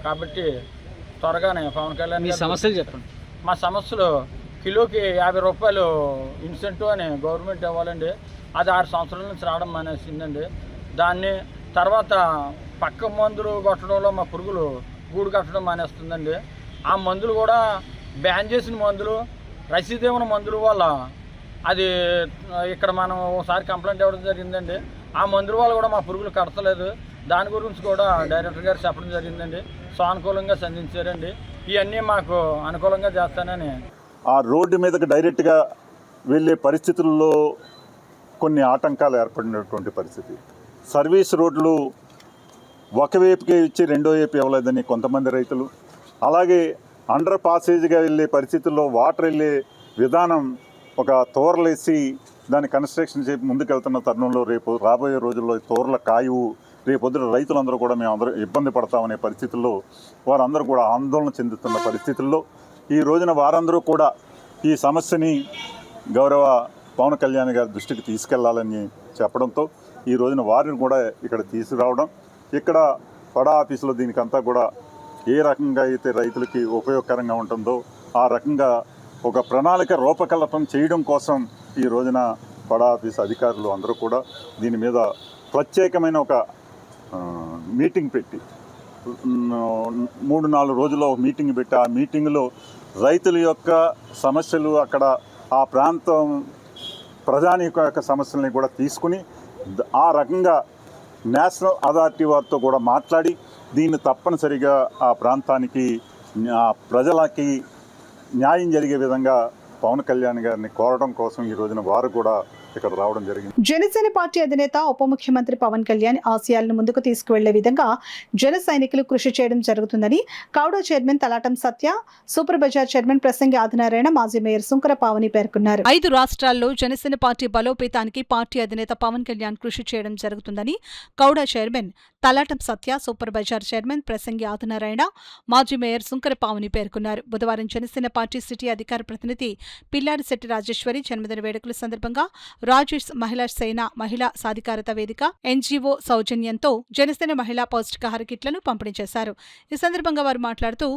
కాబట్టి త్వరగానే పవన్ కళ్యాణ్ మీ సమస్యలు చెప్పండి. మా సమస్యలు కిలోకి 50 రూపాయలు ఇన్సెంటివ్ అని గవర్నమెంట్ ఇవ్వాలండి. అది 6 సంవత్సరాల నుంచి రావడం మానేసిందండి. దాన్ని తర్వాత పక్క మందులు కొట్టడంలో మా పురుగులు గూడు కట్టడం మానేస్తుందండి. ఆ మందులు కూడా బ్యాన్ చేసిన మందులు, రసీదేమన్న మందుల వల్ల అది ఇక్కడ మనం ఒకసారి కంప్లైంట్ ఇవ్వడం జరిగిందండి. ఆ మందుల వల్ల కూడా మా పురుగులు కడతలేదు. దాని గురించి కూడా డైరెక్టర్ గారు చెప్పడం జరిగిందండి. సానుకూలంగా సంధించారండి. ఇవన్నీ మాకు అనుకూలంగా చేస్తానని. ఆ రోడ్డు మీదకి డైరెక్ట్గా వెళ్ళే పరిస్థితుల్లో కొన్ని ఆటంకాలు ఏర్పడినటువంటి పరిస్థితి. సర్వీస్ రోడ్లు ఒకవైపుకే ఇచ్చి రెండో వైపు ఇవ్వలేదని కొంతమంది రైతులు, అలాగే అండర్ పాసేజ్గా వెళ్ళే పరిస్థితుల్లో వాటర్ వెళ్ళే విధానం ఒక తోరలేసి దాన్ని కన్స్ట్రక్షన్ చేసి ముందుకెళ్తున్న తరుణంలో రేపు రాబోయే రోజుల్లో తోరల కాయువు, రేపొద్దున రైతులందరూ కూడా మేము అందరూ ఇబ్బంది పడతామనే పరిస్థితుల్లో వారందరూ కూడా ఆందోళన చెందుతున్న పరిస్థితుల్లో ఈ రోజున వారందరూ కూడా ఈ సమస్యని గౌరవ పవన్ కళ్యాణ్ గారి దృష్టికి తీసుకెళ్లాలని చెప్పడంతో ఈ రోజున వారిని కూడా ఇక్కడ తీసుకురావడం, ఇక్కడ పడా ఆఫీసులో దీనికంతా కూడా ఏ రకంగా అయితే రైతులకి ఉపయోగకరంగా ఉంటుందో ఆ రకంగా ఒక ప్రణాళిక రూపకల్పన చేయడం కోసం ఈ రోజున పడా ఆఫీస్ అధికారులు అందరూ కూడా దీని మీద ప్రత్యేకమైన ఒక మీటింగ్ పెట్టి 3-4 రోజుల్లో మీటింగ్ పెట్టి ఆ మీటింగ్లో రైతుల యొక్క సమస్యలు, అక్కడ ఆ ప్రాంతం ప్రజానీకం యొక్క సమస్యలని కూడా తీసుకుని ఆ రకంగా నేషనల్ అథారిటీ వారితో కూడా మాట్లాడి దీన్ని తప్పనిసరిగా ఆ ప్రాంతానికి ప్రజలకి న్యాయం జరిగే విధంగా పవన్ కళ్యాణ్ గారిని కోరడం కోసం ఈ రోజున వారు కూడా ఇక్కడ రావడం జరిగింది. జనసేన పార్టీ అధినేత ఉప ముఖ్యమంత్రి పవన్ కళ్యాణ్ ఆశయాలను ముందుకు తీసుకువెళ్లే విధంగా జన సైనికులు కృషి చేయడం జరుగుతుందని కౌడా చైర్మన్ తలాటం సత్య, సూపర్ బజార్ చైర్మన్ ప్రసంగి ఆదినారాయణ, మాజీ మేయర్ సుంకర పావని పేర్కొన్నారు. 5 రాష్ట్రాల్లో జనసేన పార్టీ బలోపేతానికి పార్టీ అధినేత పవన్ కళ్యాణ్ కృషి చేయడం జరుగుతుందని కౌడా చైర్మన్ తలాటం సత్య, సూపర్ బజార్ చైర్మన్ ప్రసంగి ఆదినారాయణ, మాజీ మేయర్ సుంకర పావని పేర్కొన్నారు. బుధవారం జనసేన పార్టీ సిటీ అధికార ప్రతినిధి పిల్లారిశెట్టి రాజేశ్వరి జన్మదిన వేడుకల సందర్భంగా రాజేష్ మహిళా సేన మహిళా సాధికారత వేదిక ఎన్జీఓ సౌజన్యంతో జనసేన మహిళా పౌష్టికాహార కిట్లను పంపిణీ చేశారు. ఈ సందర్భంగా వారు మాట్లాడుతూ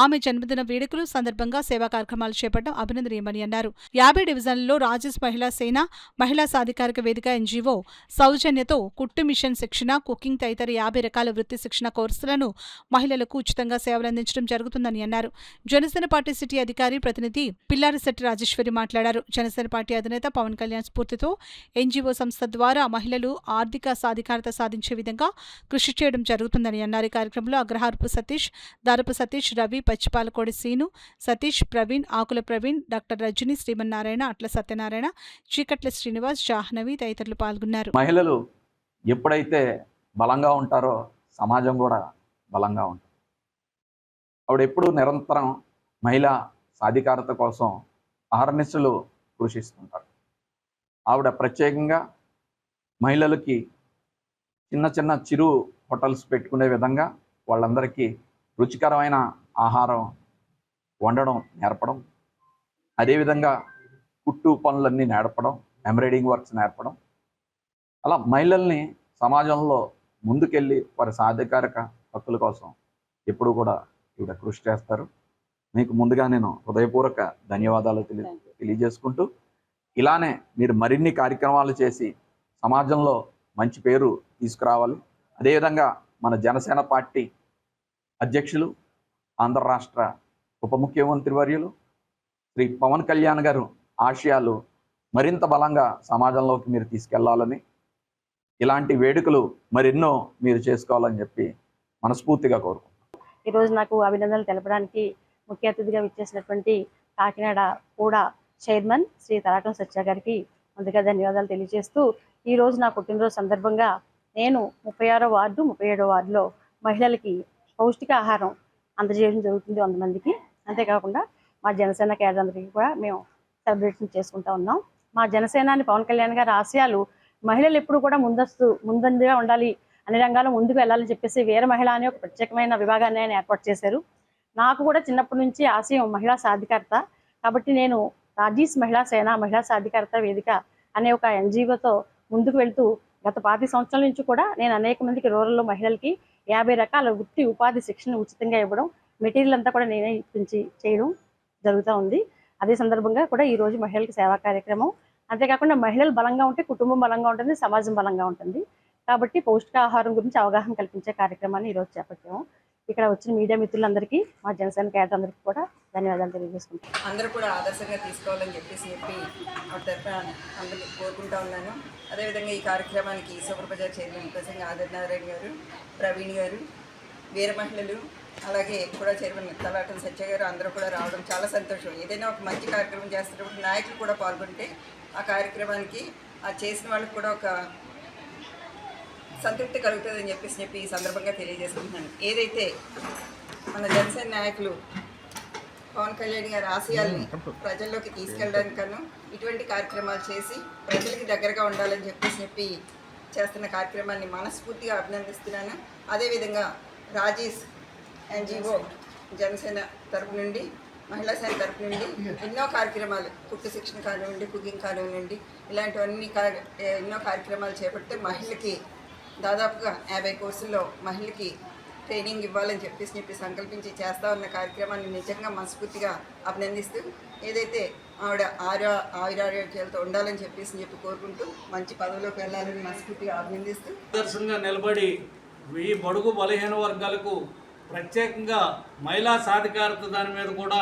ఆమె జన్మదిన వేడుకలు సందర్భంగా సేవా కార్యక్రమాలు చేపట్టడం అభినందనీయమని అన్నారు. 50 డివిజన్లలో రాజేష్ మహిళా సేన మహిళా సాధికారిక వేదిక ఎన్జీఓ సౌజన్యతో కుట్టు మిషన్ శిక్షణ, కుకింగ్ తదితర 50 రకాల వృత్తి శిక్షణ కోర్సులను మహిళలకు ఉచితంగా సేవలందించడం జరుగుతుందని అన్నారు. జనసేన పార్టీ సిటీ అధికారి ప్రతినిధి పిల్లారిశెట్టి రాజేశ్వరి మాట్లాడారు. జనసేన పార్టీ అధినేత పవన్ కళ్యాణ్ స్ఫూర్తితో ఎన్జీఓ సంస్థ ద్వారా మహిళలు ఆర్థిక సాధికారత సాధించే విధంగా కృషి చేయడం జరుగుతుందని అన్నారు. ఈ కార్యక్రమంలో అగ్రహారపు సతీష్, దారపు సతీష్, రవి, పచ్చిపాలకోడి సీను, సతీష్, ప్రవీణ్, ఆకుల ప్రవీణ్, డాక్టర్ రజని, శ్రీమన్నారాయణ, అట్ల సత్యనారాయణ, చీకట్ల శ్రీనివాస్, జాహ్నవి తదితరులు పాల్గొన్నారు. మహిళలు ఎప్పుడైతే బలంగా ఉంటారో సమాజం కూడా బలంగా ఉంటుంది. ఆవిడ ఎప్పుడు నిరంతరం మహిళా సాధికారత కోసం అహర్నిశలు కృషిస్తుంటారు. ఆవిడ ప్రత్యేకంగా మహిళలకి చిన్న చిన్న చిరు హోటల్స్ పెట్టుకునే విధంగా వాళ్ళందరికీ రుచికరమైన ఆహారం వండడం నేర్పడం, అదేవిధంగా కుట్టు పనులన్నీ నేర్పడం, ఎంబ్రాయిడింగ్ వర్క్స్ నేర్పడం, అలా మహిళల్ని సమాజంలో ముందుకెళ్ళి వారి సాధికారిక హక్కుల కోసం ఎప్పుడు కూడా ఈవిడ కృషి చేస్తారు. మీకు ముందుగా నేను హృదయపూర్వక ధన్యవాదాలు తెలియజేసుకుంటూ, ఇలానే మీరు మరిన్ని కార్యక్రమాలు చేసి సమాజంలో మంచి పేరు తీసుకురావాలి. అదేవిధంగా మన జనసేన పార్టీ అధ్యక్షులు, ఆంధ్ర రాష్ట్ర ఉప ముఖ్యమంత్రి వర్యులు శ్రీ పవన్ కళ్యాణ్ గారు ఆశయాలు మరింత బలంగా సమాజంలోకి మీరు తీసుకెళ్లాలని, ఇలాంటి వేడుకలు మరెన్నో మీరు చేసుకోవాలని చెప్పి మనస్ఫూర్తిగా కోరుకుంటున్నాను. ఈరోజు నాకు అభినందనలు తెలపడానికి ముఖ్య అతిథిగా విచ్చేసినటువంటి కాకినాడ కూడా చైర్మన్ శ్రీ తలాటం సత్య గారికి ముందుగా ధన్యవాదాలు తెలియజేస్తూ, ఈరోజు నా పుట్టినరోజు సందర్భంగా నేను 36వ వార్డు 37వ వార్డులో మహిళలకి పౌష్టిక ఆహారం అందజేయడం జరుగుతుంది 100 మందికి. అంతేకాకుండా మా జనసేన క్యాడర్ అందరికీ కూడా మేము సెలబ్రేషన్ చేసుకుంటా ఉన్నాం. మా జనసేనాని పవన్ కళ్యాణ్ గారి ఆశయాలు మహిళలు ఎప్పుడు కూడా ముందంజగా ఉండాలి, అన్ని రంగాల్లో ముందుకు వెళ్ళాలని చెప్పేసి వీర మహిళ అనే ఒక ప్రత్యేకమైన విభాగాన్ని ఆయన ఏర్పాటు చేశారు. నాకు కూడా చిన్నప్పటి నుంచి ఆశయం మహిళా సాధికారత. కాబట్టి నేను రాజీస్ మహిళా సేన మహిళా సాధికారత వేదిక అనే ఒక ఎన్జీఓతో ముందుకు వెళ్తూ గత 5 సంవత్సరాల నుంచి కూడా నేను అనేక మందికి రూరల్లో మహిళలకి 50 రకాల వృత్తి ఉపాధి శిక్షణ ఉచితంగా ఇవ్వడం, మెటీరియల్ అంతా కూడా నేనే ఇప్పించి చేయడం జరుగుతూ ఉంది. అదే సందర్భంగా కూడా ఈరోజు మహిళలకు సేవా కార్యక్రమం. అంతేకాకుండా మహిళలు బలంగా ఉంటే కుటుంబం బలంగా ఉంటుంది, సమాజం బలంగా ఉంటుంది. కాబట్టి పౌష్టికాహారం గురించి అవగాహన కల్పించే కార్యక్రమాన్ని ఈరోజు చేపట్టాము. ఇక్కడ వచ్చిన మీడియా మిత్రులందరికీ, మా జనసేన క్యాడర్ అందరికీ కూడా ధన్యవాదాలు తెలియజేసుకుంటాం. అందరూ కూడా ఆదర్శంగా తీసుకోవాలని చెప్పి ఆ తరఫున అందరినీ కోరుకుంటా ఉన్నాను. అదేవిధంగా ఈ కార్యక్రమానికి సూపర్ బజార్ చైర్మన్ ప్రసంగి ఆదినారాయణ గారు, ప్రవీణ్ గారు, వీర మహిళలు, అలాగే కూడా చైర్మన్ తలాటం సత్య గారు అందరూ కూడా రావడం చాలా సంతోషం. ఏదైనా ఒక మంచి కార్యక్రమం చేస్తున్నప్పుడు నాయకులు కూడా పాల్గొంటే ఆ కార్యక్రమానికి ఆ చేసిన వాళ్ళకి కూడా ఒక సంతృప్తి కలుగుతుందని చెప్పి ఈ సందర్భంగా తెలియజేసుకుంటున్నాను. ఏదైతే మన జనసేన నాయకులు పవన్ కళ్యాణ్ గారి ఆశయాల్ని ప్రజల్లోకి తీసుకెళ్ళడానికను ఇటువంటి కార్యక్రమాలు చేసి ప్రజలకి దగ్గరగా ఉండాలని చెప్పి చేస్తున్న కార్యక్రమాన్ని మనస్ఫూర్తిగా అభినందిస్తున్నాను. అదేవిధంగా రాజీస్ ఎన్జీఓ జనసేన తరపు నుండి, మహిళా సేన తరపు నుండి ఎన్నో కార్యక్రమాలు, కుట్టు శిక్షణ కానివ్వండి, కుకింగ్ కానివ్వండి, ఇలాంటివన్నీ ఎన్నో కార్యక్రమాలు చేపడితే మహిళకి దాదాపుగా 50 కోర్సుల్లో మహిళకి ట్రైనింగ్ ఇవ్వాలని చెప్పి సంకల్పించి చేస్తూ ఉన్న కార్యక్రమాన్ని నిజంగా మనస్ఫూర్తిగా అభినందిస్తూ, ఏదైతే ఆవిడ ఆయురారోగ్యాలతో ఉండాలని చెప్పి కోరుకుంటూ మంచి పదవిలోకి వెళ్ళాలని మనస్ఫూర్తిగా అభినందిస్తూ, ఆదర్శంగా నిలబడి ఈ బడుగు బలహీన వర్గాలకు ప్రత్యేకంగా మహిళా సాధికారత దాని మీద కూడా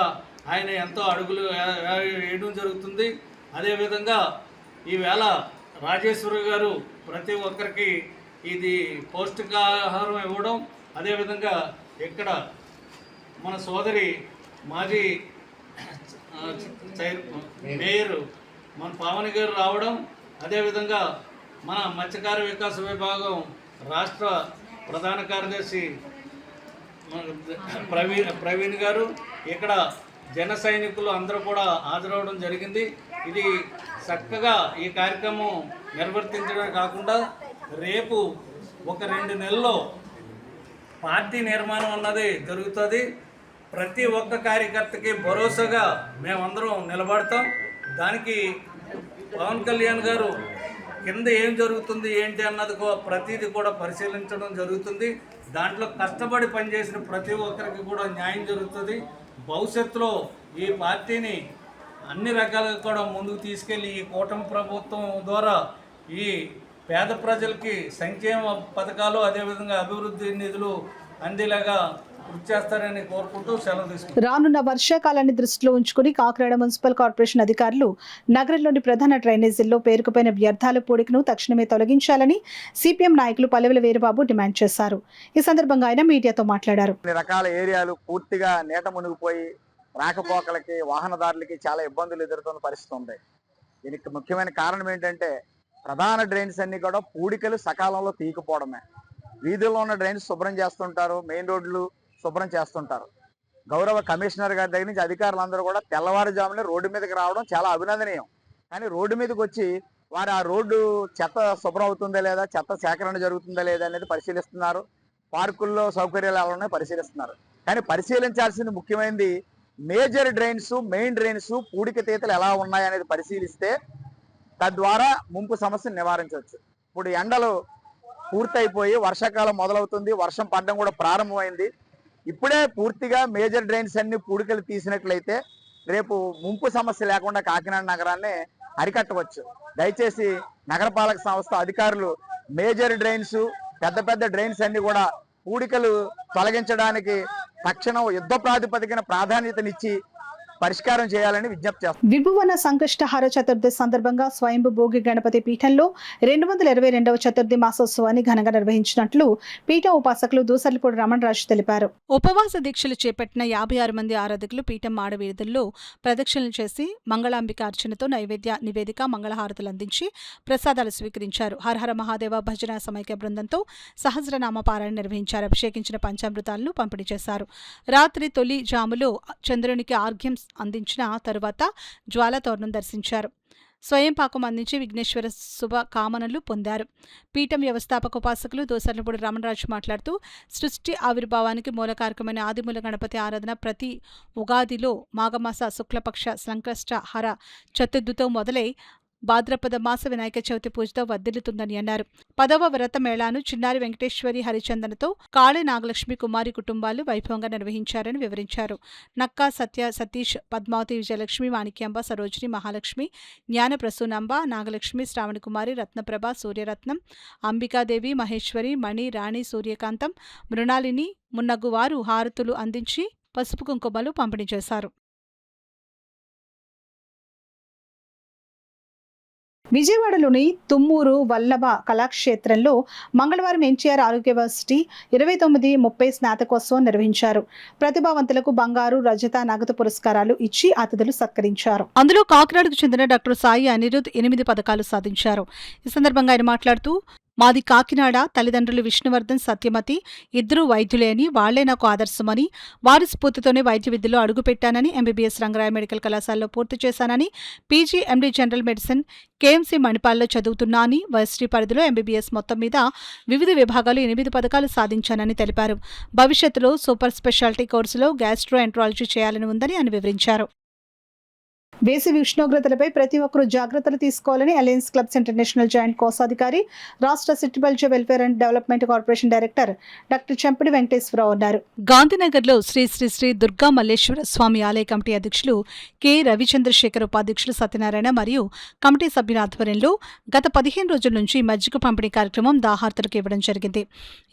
ఆయన ఎంతో అడుగులు వేయడం జరుగుతుంది. అదేవిధంగా ఈవేళ రాజేశ్వరి గారు ప్రతి ఒక్కరికి ఇది పౌష్టికాహారం ఇవ్వడం, అదేవిధంగా ఇక్కడ మన సోదరి మాజీ మేయర్ మన పావని గారు రావడం, అదేవిధంగా మన మత్స్యకార వికాస విభాగం రాష్ట్ర ప్రధాన కార్యదర్శి ప్రవీణ్ గారు, ఇక్కడ జన సైనికులు అందరూ కూడా హాజరవడం జరిగింది. ఇది చక్కగా ఈ కార్యక్రమం నిర్వర్తించడమే కాకుండా రేపు ఒక 2 నెలల్లో పార్టీ నిర్మాణం అన్నది జరుగుతుంది. ప్రతి ఒక్క కార్యకర్తకి భరోసాగా మేమందరం నిలబడతాం. దానికి పవన్ కళ్యాణ్ గారు కింద ఏం జరుగుతుంది ఏంటి అన్నది ప్రతిదీ కూడా పరిశీలించడం జరుగుతుంది. దాంట్లో కష్టపడి పనిచేసిన ప్రతి ఒక్కరికి కూడా న్యాయం జరుగుతుంది. భవిష్యత్తులో ఈ పార్టీని అన్ని రకాలుగా కూడా ముందుకు తీసుకెళ్ళి ఈ కూటమి ప్రభుత్వం ద్వారా ఈ పేద ప్రజలకి సంక్షేమ పథకాలు అదేవిధంగా అభివృద్ధి నిధులు అందేలాగా కృషి చేస్తారని కోరుకుంటూ సెలవు తీసుకుంటారు. రానున్న వర్షాకాలాన్ని దృష్టిలో ఉంచుకుని కాకినాడ మున్సిపల్ కార్పొరేషన్ అధికారులు నగరంలోని ప్రధాన డ్రైనేజీల్లో పేరుకుపోయిన వ్యర్థాల పూడికను తక్షణమే తొలగించాలని సిపిఎం నాయకులు పల్లెల వీరబాబు డిమాండ్ చేశారు. ఈ సందర్భంగా ఆయన మీడియాతో మాట్లాడారు. కొన్ని రకాల ఏరియాలు పూర్తిగా నీట మునిగిపోయి రాకపోకలకి వాహనదారులకి చాలా ఇబ్బందులు ఎదుర్కొన్న పరిస్థితి ఉంది. దీనికి ముఖ్యమైన కారణం ఏంటంటే ప్రధాన డ్రైన్స్ అన్ని కూడా పూడికలు సకాలంలో తీయకపోవడమే. వీధుల్లో ఉన్న డ్రైన్స్ శుభ్రం చేస్తుంటారు, మెయిన్ రోడ్లు శుభ్రం చేస్తుంటారు. గౌరవ కమిషనర్ గారి దగ్గర నుంచి అధికారులందరూ కూడా తెల్లవారుజామునే రోడ్డు మీదకి రావడం చాలా అభినందనీయం. కానీ రోడ్డు మీదకి వచ్చి వారు ఆ రోడ్డు చెత్త శుభ్రం అవుతుందా లేదా, చెత్త సేకరణ జరుగుతుందా లేదా అనేది పరిశీలిస్తున్నారు. పార్కుల్లో సౌకర్యాలు ఎలా ఉన్నాయో పరిశీలిస్తున్నారు. కానీ పరిశీలించాల్సింది ముఖ్యమైనది మేజర్ డ్రైన్స్, మెయిన్ డ్రైన్స్ పూడిక తీతలు ఎలా ఉన్నాయనేది పరిశీలిస్తే తద్వారా ముంపు సమస్యను నివారించవచ్చు. ఇప్పుడు ఎండలు పూర్తయిపోయి వర్షాకాలం మొదలవుతుంది, వర్షం పడడం కూడా ప్రారంభమైంది. ఇప్పుడే పూర్తిగా మేజర్ డ్రైన్స్ అన్ని పూడికలు తీసినట్లయితే రేపు ముంపు సమస్య లేకుండా కాకినాడ నగరాన్ని అరికట్టవచ్చు. దయచేసి నగరపాలక సంస్థ అధికారులు మేజర్ డ్రైన్స్, పెద్ద పెద్ద డ్రైన్స్ అన్ని కూడా పూడికలు తొలగించడానికి తక్షణం యుద్ధ ప్రాతిపదికన ప్రాధాన్యతనిచ్చి పరిష్కారం చేయాలని విజ్ఞప్తి చేస్తారు. విభువన సంకష్టహార చతుర్థి సందర్భంగా స్వయంభు భోగి గణపతి పీఠంలో 222వ చతుర్థి మాసోత్సవాన్ని ఘనంగా నిర్వహించినట్లు పీఠం ఉపాసకులు దూసర్లపూడి రమణరాజు తెలిపారు. ఉపవాస దీక్షలు చేపట్టిన 56 మంది ఆరాధకులు పీఠం మాడవీధుల్లో ప్రదక్షిణలు చేసి మంగళాంబిక అర్చనతో నైవేద్య నివేదిక మంగళహారతులు అందించి ప్రసాదాలు స్వీకరించారు. హరహర మహాదేవ భజన సమైక్య బృందంతో సహస్రనామ పారాయణ నిర్వహించారు. అభిషేకించిన పంచామృతాలను పంపిణీ చేశారు. రాత్రి తొలి జాములో చంద్రునికి ఆర్ఘ్యం అందించిన తరువాత జ్వాలతోరణం దర్శించారు. స్వయం పాకం అందించి విఘ్నేశ్వర శుభ కామనలు పొందారు. పీఠం వ్యవస్థాపక ఉపాసకులు దోసర్లపూడి రమణరాజు మాట్లాడుతూ సృష్టి ఆవిర్భావానికి మూలకారకమైన ఆదిమూల గణపతి ఆరాధన ప్రతి ఉగాదిలో మాఘమాస శుక్లపక్ష సంకష్ట హర చతుర్థితో మొదలై భాద్రపద మాస వినాయక చవితి పూజతో వర్ధిల్లుతుందని అన్నారు. 10వ వ్రత మేళాను చిన్నారి వెంకటేశ్వరి హరిచందనతో కాళీ నాగలక్ష్మి కుమారి కుటుంబాలు వైభవంగా నిర్వహించారని వివరించారు. నక్కా సత్య సతీష్, పద్మావతి, విజయలక్ష్మి, మాణిక్యాంబ, సరోజిని, మహాలక్ష్మి, జ్ఞాన ప్రసూనాంబ, నాగలక్ష్మి, శ్రావణకుమారి, రత్నప్రభ, సూర్యరత్నం, అంబికాదేవి, మహేశ్వరి, మణి, రాణి, సూర్యకాంతం, మృణాలిని మున్నగు వారు హారతులు అందించి పసుపు కుంకుమలు పంపిణీ చేశారు. విజయవాడలోని తుమ్మూరు వల్లభ కళాక్షేత్రంలో మంగళవారం ఎన్టీఆర్ ఆరోగ్య యూనివర్సిటీ 29-30 స్నాతకోత్సవం నిర్వహించారు. ప్రతిభావంతులకు బంగారు, రజత, నగదు పురస్కారాలు ఇచ్చి అతిథులు సత్కరించారు. అందులో కాకినాడకు చెందిన డాక్టర్ సాయి అనిరుద్ 8 పథకాలు సాధించారు. ఈ సందర్భంగా ఆయన మాట్లాడుతూ మాది కాకినాడ, తల్లిదండ్రులు విష్ణువర్ధన్, సత్యమతి ఇద్దరూ వైద్యులే అని, వాళ్లే నాకు ఆదర్శమని, వారి స్ఫూర్తితోనే వైద్య విద్యలో అడుగుపెట్టానని, ఎంబీబీఎస్ రంగరాయ మెడికల్ కళాశాలలో పూర్తి చేశానని, PG, MD general medicine KMC మణిపాల్లో చదువుతున్నా అని, వర్సిటీ పరిధిలో ఎంబీబీఎస్ మొత్తం మీద వివిధ విభాగాలు 8 పథకాలు సాధించానని తెలిపారు. భవిష్యత్తులో సూపర్ స్పెషాలిటీ కోర్సులో గ్యాస్ట్రో ఎంట్రాలజీ చేయాలని ఉందని ఆయన వివరించారు. వేసవి ఉష్ణోగ్రతలపై ప్రతి ఒక్కరూ జాగ్రత్తలు తీసుకోవాలని అలయన్స్ క్లబ్స్ ఇంటర్నేషనల్ జాయింట్ కోశాధికారి, రాష్ట్ర Settibalija welfare and development corporation director doctor Chempidi Venkateswararao అన్నారు. గాంధీనగర్లో శ్రీ శ్రీ శ్రీ దుర్గా మల్లేశ్వర స్వామి ఆలయ కమిటీ అధ్యక్షులు కె రవిచంద్రశేఖర్, ఉపాధ్యక్షులు సత్యనారాయణ మరియు కమిటీ సభ్యుల ఆధ్వర్యంలో గత 15 రోజుల నుంచి మజ్జిగ పంపిణీ కార్యక్రమం దాహార్తులకు ఇవ్వడం జరిగింది.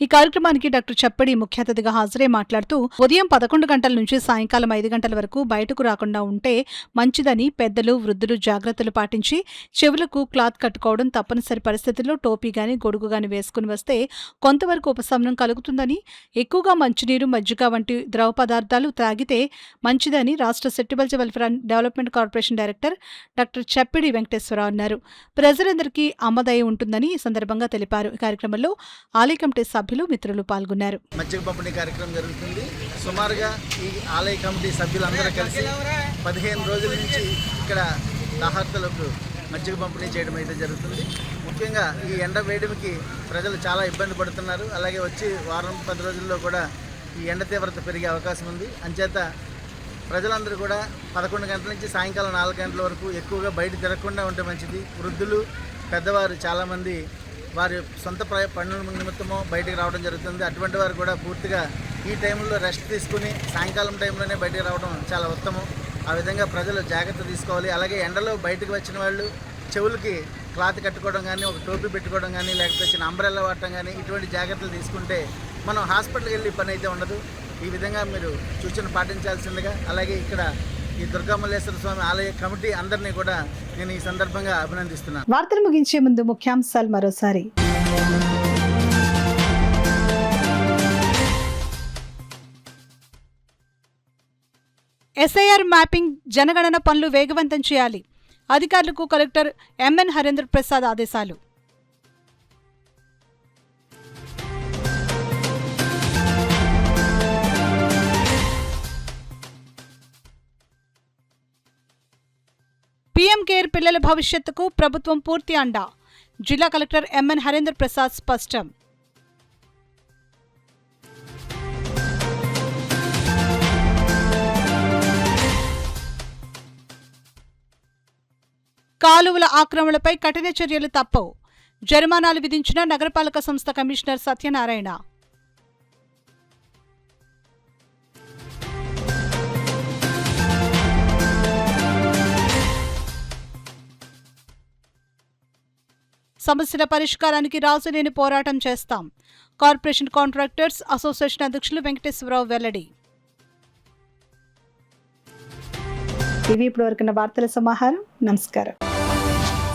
ఈ కార్యక్రమానికి డాక్టర్ చెప్పడి ముఖ్య అతిథిగా హాజరై మాట్లాడుతూ ఉదయం 11 గంటల నుంచి సాయంకాలం 5 గంటల వరకు బయటకు రాకుండా ఉంటే మంచిదని, కానీ పెద్దలు వృద్ధులు జాగ్రత్తలు పాటించి చెవులకు క్లాత్ కట్టుకోవడం, తప్పనిసరి పరిస్థితుల్లో టోపీ గాని గొడుగు గాని వేసుకుని వస్తే కొంతవరకు ఉపశమనం కలుగుతుందని, ఎక్కువగా మంచినీరు, మజ్జిగ వంటి ద్రవ పదార్థాలు త్రాగితే మంచిదని రాష్ట్ర Settibalija welfare and development corporation director doctor Chappidi Venkateswararao అన్నారు. ప్రజలందరికీ అమ్మదయ ఉంటుందని ఈ సందర్భంగా తెలిపారు. ఈ కార్యక్రమంలో ఆలయ కమిటీ సభ్యులు, మిత్రులు పాల్గొన్నారు. మజ్జిగ పంపిణీ కార్యక్రమం జరుగుతుంది. సుమారుగా ఈ ఆలయ కమిటీ సభ్యులందరూ కలిసి 15 రోజుల నుంచి ఇక్కడ దాహార్తులకు మజ్జిగ పంపిణీ చేయడం అయితే జరుగుతుంది. ముఖ్యంగా ఈ ఎండ వేడిమికి ప్రజలు చాలా ఇబ్బంది పడుతున్నారు. అలాగే వచ్చి వారం 10 రోజుల్లో కూడా ఈ ఎండ తీవ్రత పెరిగే అవకాశం ఉంది. అంచేత ప్రజలందరూ కూడా 11 గంటల నుంచి సాయంకాలం 4 గంటల వరకు ఎక్కువగా బయట తిరగకుండా ఉంటే మంచిది. వృద్ధులు, పెద్దవారు చాలామంది వారి సొంత పనుల నిమిత్తమో బయటికి రావడం జరుగుతుంది. అటువంటి వారు కూడా పూర్తిగా ఈ టైంలో రెస్ట్ తీసుకుని సాయంకాలం టైంలోనే బయటికి రావడం చాలా ఉత్తమం. ఆ విధంగా ప్రజలు జాగ్రత్త తీసుకోవాలి. అలాగే ఎండలో బయటకు వచ్చిన వాళ్ళు చెవులకి క్లాత్ కట్టుకోవడం కానీ, ఒక టోపీ పెట్టుకోవడం కానీ, లేకపోతే చిన్న అంబ్రెల్లా వాడటం కానీ, ఇటువంటి జాగ్రత్తలు తీసుకుంటే మనం హాస్పిటల్కి వెళ్ళి పని అయితే ఉండదు. ఈ విధంగా మీరు సూచన పాటించాల్సిందిగా, అలాగే ఇక్కడ ఈ దుర్గామల్లేశ్వర స్వామి ఆలయ కమిటీ అందరినీ కూడా నేను ఈ సందర్భంగా అభినందిస్తున్నాను. వార్తలు ముగించే ముందు ముఖ్యాంశాలు మరోసారి. ఎస్ఐఆర్ మ్యాపింగ్, జనగణన పనులు వేగవంతం చేయాలి. అధికారులకు కలెక్టర్ ఎంఎన్ హరేంద్ర ప్రసాద్ ఆదేశాలు. పీఎం కేర్ పిల్లల భవిష్యత్తుకు ప్రభుత్వం పూర్తి అండ. జిల్లా కలెక్టర్ ఎంఎన్ హరేంద్ర ప్రసాద్ స్పష్టం. కాలువల ఆక్రమణలపై కఠిన చర్యలు తప్పవు. జరిమానాలు విధించిన నగరపాలక సంస్థ కమిషనర్ సత్యనారాయణ. సమస్యల పరిష్కారానికి రాజులేని పోరాటం చేస్తాం. కార్పొరేషన్ కాంట్రాక్టర్స్ అసోసియేషన్ అధ్యక్షులు వెంకటేశ్వరరావు వెల్లడి. ఇవి ఇప్పటివరకున్న వార్తల సమాహారం. నమస్కారం.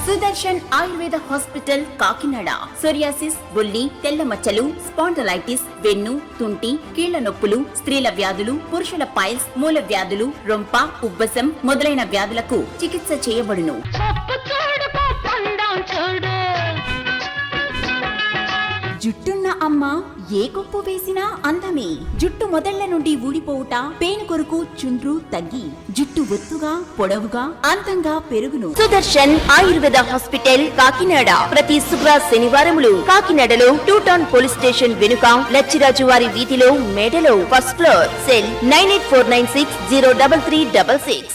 సుదర్శన్ ఆయుర్వేద హాస్పిటల్ కాకినాడ. సోరియాసిస్, బొల్లి, తెల్ల మచ్చలు, స్పాండలైటిస్, వెన్ను, తుంటి, కీళ్ల నొప్పులు, స్త్రీల వ్యాధులు, పురుషుల పైల్స్, మూల వ్యాధులు, రొంప, ఉబ్బసం మొదలైన వ్యాధులకు చికిత్స చేయబడును. జుట్టున్న అమ్మ ఏ కొప్పు వేసినా అందమే. జుట్టు మొదళ్ల నుండి ఊడిపోవుట, పేను కొరకు చుండ్రు తగ్గి జుట్టు ఒత్తుగా, పొడవుగా, అందంగా పెరుగును. సుదర్శన్ ఆయుర్వేద హాస్పిటల్ కాకినాడ. ప్రతి శుక్ర శనివారములు కాకినాడలో 2 టౌన్ పోలీస్ స్టేషన్ వెనుక లచ్చిరాజు వారి వీధిలో మేడలో 1st ఫ్లోర్. సెల్ 9849603366.